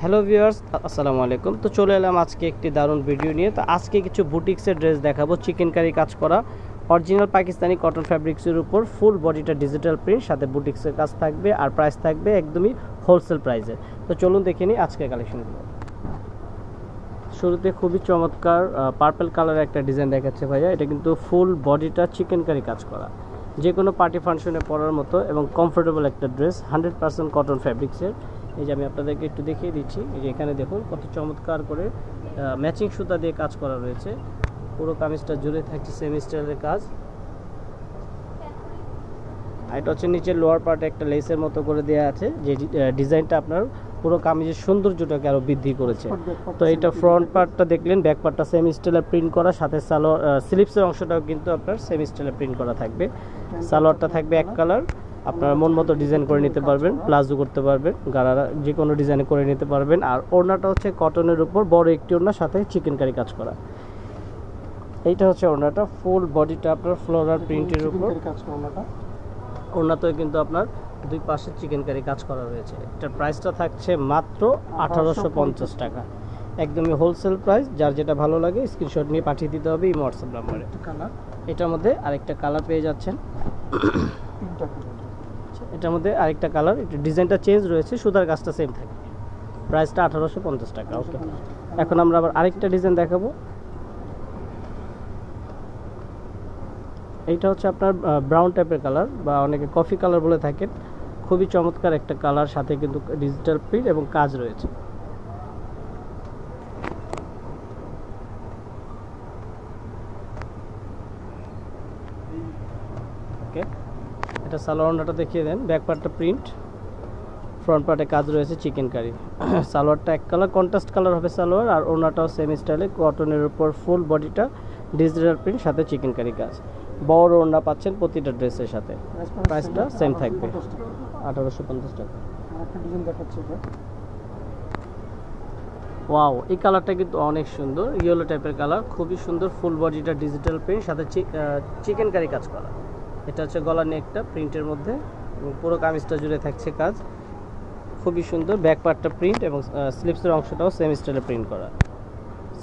Hello viewers, আসসালামু আলাইকুম। তো চলে এলাম আজকে একটি দারুণ ভিডিও নিয়ে। তো আজকে কিছু বুটিক্সের ড্রেস দেখাবো, চিকেন কারি কাজ করা অরিজিনাল পাকিস্তানি কটন ফ্যাব্রিক্সের উপর ফুল বডিটা ডিজিটাল প্রিন্ট, সাথে বুটিক্সের কাজ থাকবে আর প্রাইস থাকবে একদমই হোলসেল প্রাইসে। তো চলুন দেখে নিই আজকের কালেকশনগুলো। শুরুতে খুবই চমৎকার পার্পল কালারের একটা ডিজাইন দেখাচ্ছে ভাইয়া। এটা কিন্তু ফুল বডিটা চিকেন কারি কাজ করা, যে কোনো পার্টি ফাংশনে পরার মতো এবং কমফোর্টেবল একটা ড্রেস, 100% কটন ফ্যাব্রিক্সের। এই যে আমি আপনাদেরকে একটু দেখিয়ে দিচ্ছি। এই যে এখানে দেখুন কত চমৎকার করে ম্যাচিং সুতা দিয়ে কাজ করা রয়েছে। পুরো কামিজটা জুড়ে থাকছে সেমি স্টাইলের কাজ। আর এটা হচ্ছে নিচের লোয়ার পার্টে একটা লেসের মতো করে দেওয়া আছে, যে ডিজাইনটা আপনার পুরো কামিজের সৌন্দর্যটাকে আরও বৃদ্ধি করেছে। তো এটা ফ্রন্ট পার্টটা দেখলেন, ব্যাক পার্টটা সেমি স্টাইলের প্রিন্ট করা, সাথে সালোয়ার স্লিপসের অংশটাও কিন্তু আপনার সেমি স্টাইলের প্রিন্ট করা থাকবে। সালোয়ারটা থাকবে এক কালার, আপনারা মন মতো ডিজাইন করে নিতে পারবেন, প্লাজো করতে পারবেন, গারারা যে কোনো ডিজাইনে করে নিতে পারবেন। আর ওড়নাটা হচ্ছে কটনের উপর বড় একটি ওড়নার সাথে চিকেন কারি কাজ করা। এইটা হচ্ছে ওড়নাটা, ফুল বডিটা আপনার ফ্লোরাল প্রিন্টের উপর। ওড়নাতেও কিন্তু আপনার দুই পাশে চিকেন কারি কাজ করা রয়েছে। এটার প্রাইসটা থাকছে মাত্র 1850 টাকা, একদমই হোলসেল প্রাইস। যার যেটা ভালো লাগে স্ক্রিনশট নিয়ে পাঠিয়ে দিতে হবে এই হোয়াটসঅ্যাপ নাম্বারে। এটার মধ্যে আরেকটা কালার পেয়ে যাচ্ছেন, এটার মধ্যে আরেকটা কালার, একটু ডিজাইনটা চেঞ্জ রয়েছে, সুতার কাজটা সেম থাকে। প্রাইসটা 1850 টাকা। ওকে, এখন আমরা আবার আরেকটা ডিজাইন দেখাবো। এইটা হচ্ছে আপনার ব্রাউন টাইপের কালার, বা অনেকে কফি কালার বলে থাকেন। খুবই চমৎকার একটা কালার, সাথে কিন্তু ডিজিটাল প্রিন্ট এবং কাজ রয়েছে। ওকে, এটা সালোয়ারটা দেখিয়ে দেন। ব্যাক পার্টটা প্রিন্ট, ফ্রন্ট পার্টে কাজ রয়েছে চিকেন কারি। সালোয়ারটা এক কালার, কন্ট্রাস্ট কালার হবে সালোয়ার। আর ওনাটাও সেম স্টাইলে কটনের উপর ফুল বডিটা ডিজিটাল প্রিন্ট, সাথে চিকেন কারি কাজ। বড় ওড়না পাচ্ছেন প্রতিটা ড্রেসের সাথে। প্রাইসটা সেম থাকবে 1850 টাকা। ওয়াও, এই কালারটা কিন্তু অনেক সুন্দর, ইয়েলো টাইপের কালার, খুবই সুন্দর। ফুল বডিটা ডিজিটাল প্রিন্ট, সাথে চিকেন কারি কাজ করা। এটা হচ্ছে গলার নেকটা প্রিন্টের মধ্যে, এবং পুরো কামিজটা জুড়ে থাকছে কাজ, খুবই সুন্দর। ব্যাক পার্টটা প্রিন্ট এবং স্লিপসের অংশটাও সেম স্টাইলে প্রিন্ট করা।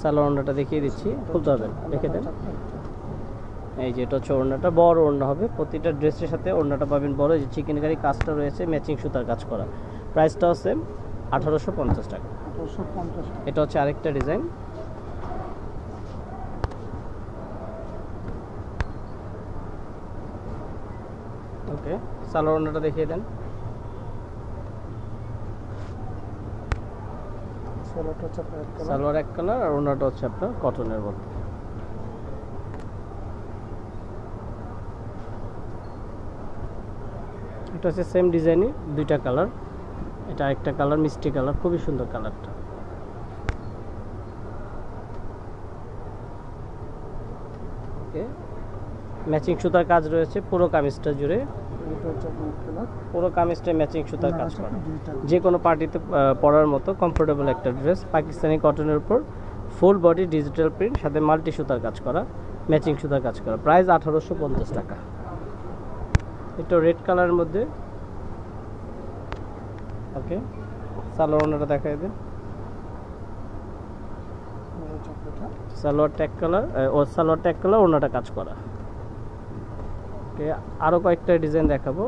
সালোয়ার ওড়নাটা দেখিয়ে দিচ্ছি, খুলতে হবে, দেখে দেন। এই যে এটা হচ্ছে ওড়নাটা, বড় ওড়না হবে প্রতিটা ড্রেসের সাথে। ওড়নাটা পাবেন বড়, যে চিকেন কারি কাজটা রয়েছে ম্যাচিং সুতার কাজ করা। প্রাইসটাও সেম 1850 টাকা। এটা হচ্ছে আরেকটা ডিজাইন। ওকে, সালোয়ার ওড়নাটা দেখিয়ে দেন। সালোয়ার এক কালার, আর ওড়নাটা হচ্ছে আপনার কটনের মধ্যে। এটা হচ্ছে সেম ডিজাইনই, দুইটা কালার। এটা আরেকটা কালার, মিষ্টি কালার, খুবই সুন্দর কালারটা। ওকে, ম্যাচিং সুতার কাজ রয়েছে পুরো কামিজটা জুড়ে। পুরো কামিজটা ম্যাচিং সুতার কাজ করা, যে কোনো পার্টিতে পরার মতো কমফোর্টেবল একটা ড্রেস। পাকিস্তানি কটনের উপর ফুল বডি ডিজিটাল প্রিন্ট, সাথে মাল্টি সুতার কাজ করা, ম্যাচিং সুতার কাজ করা। প্রাইস 1850 টাকা। এটা রেড কালারের মধ্যে। ওকে, সালোয়ারটা দেখাই দেন। Salwar tag colour, salwar tag colour, ওড়নাটা কাজ করা। ওকে, আরও কয়েকটা ডিজাইন দেখাবো।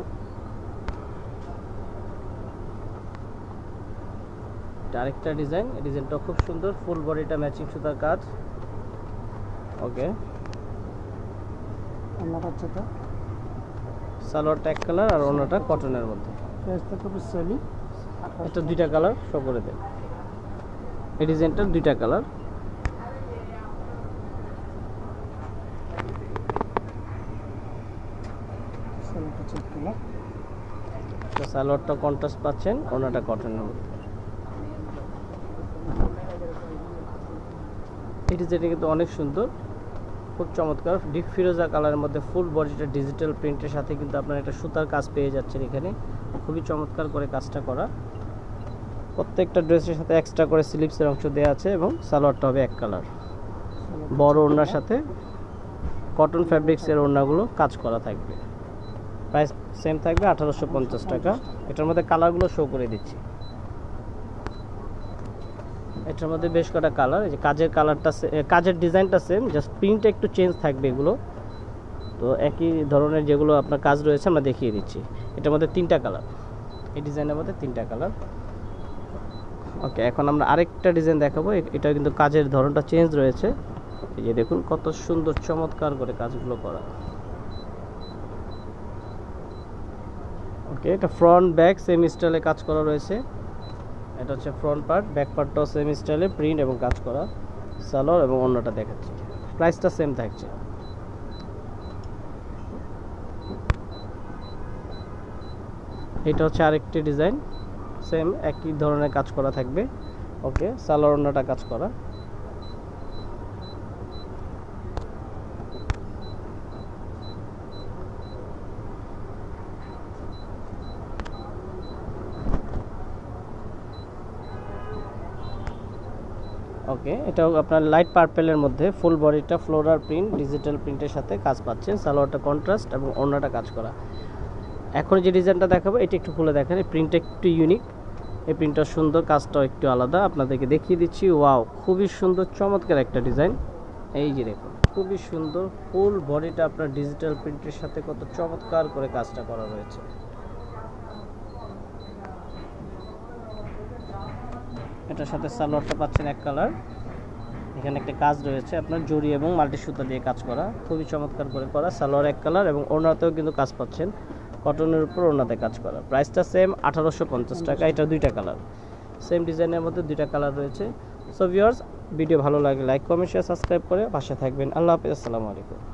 আরেকটা ডিজাইন, এই ডিজাইনটা খুব সুন্দর, ফুল বডিটা ম্যাচিং সুতার কাজ। ওকে, সালোয়ার ট্যাগ কালার, আর ওড়নাটা কটনের মধ্যে। এটা দুইটা কালার শো করে দেন। এই ডিজাইনটার দুইটা কালার। সালোয়ারটা কন্ট্রাস্ট পাচ্ছেন, ওড়নাটা কটনের মধ্যে। এই ডিজাইনটা কিন্তু অনেক সুন্দর, খুব চমৎকার। ডিপ ফিরোজা কালারের মধ্যে ফুল বডিটা ডিজিটাল প্রিন্টের সাথে কিন্তু আপনার একটা সুতার কাজ পেয়ে যাচ্ছেন এখানে। খুবই চমৎকার করে কাজটা করা। প্রত্যেকটা ড্রেসের সাথে এক্সট্রা করে স্লিপসের অংশ দেওয়া আছে, এবং সালোয়ারটা হবে এক কালার, বড় ওড়নার সাথে কটন ফ্যাব্রিক্সের ওড়নাগুলো কাজ করা থাকবে। প্রাইস সেম থাকবে 1850 টাকা। এটার মধ্যে কালারগুলো শো করে দিচ্ছি। এটার মধ্যে বেশ কটা কালার, এই যে কাজের কালারটা কাজের ডিজাইনটা সেম, জাস্ট প্রিন্টটা একটু চেঞ্জ থাকবে এগুলো। তো একই ধরনের যেগুলো আপনার কাজ রয়েছে আমরা দেখিয়ে দিচ্ছি। এটার মধ্যে 3টা কালার, এই ডিজাইনের মধ্যে 3টা কালার। ওকে, এখন আমরা আরেকটা ডিজাইন দেখাবো। এটা কিন্তু কাজের ধরনটা চেঞ্জ রয়েছে। এই যে দেখুন কত সুন্দর চমৎকার করে কাজগুলো করা। ওকে, এটা ফ্রন্ট ব্যাক সেম স্টাইলে কাজ করা রয়েছে। এটা হচ্ছে ফ্রন্ট পার্ট, ব্যাক পার্টটাও সেম স্টাইলে প্রিন্ট এবং কাজ করা। সালোয়ার এবং অন্যটা দেখাচ্ছি, প্রাইসটা সেম থাকছে। এটা হচ্ছে আরেকটি ডিজাইন, সেম একই ধরনের কাজ করা থাকবে। ওকে, সালোয়ার অন্যটা কাজ করা। ওকে, এটাও আপনার লাইট পার্পেলের মধ্যে ফুল বডিটা ফ্লোরাল প্রিন্ট ডিজিটাল প্রিন্টের সাথে কাজ পাচ্ছেন। সালোয়ারটা কন্ট্রাস্ট এবং অন্যটা কাজ করা। এখন যে ডিজাইনটা দেখাবো এটা একটু খুলে দেখেন, এই প্রিন্টটা একটু ইউনিক, এই প্রিন্টটা সুন্দর, কাজটাও একটু আলাদা। আপনাদেরকে দেখিয়ে দিচ্ছি। ওয়াও, খুবই সুন্দর চমৎকার একটা ডিজাইন। এই যে দেখুন খুবই সুন্দর, ফুল বডিটা আপনার ডিজিটাল প্রিন্টের সাথে কত চমৎকার করে কাজটা করা রয়েছে। এটার সাথে সালোয়ারটা পাচ্ছেন এক কালার। এখানে একটা কাজ রয়েছে আপনার জরি এবং মাল্টি সুতা দিয়ে কাজ করা, খুবই চমৎকার করে করা। সালোয়ার এক কালার এবং ওড়নাতেও কিন্তু কাজ পাচ্ছেন, কটনের উপর ওড়নাতে কাজ করা। প্রাইসটা সেম 1850 টাকা। এটা 2টা কালার, সেম ডিজাইনের মধ্যে 2টা কালার রয়েছে। সো ভিউয়ার্স, ভিডিও ভালো লাগে লাইক কমেন্ট শেয়ার সাবস্ক্রাইব করে পাশে থাকবেন। আল্লাহ হাফেজ, আসসালামু আলাইকুম।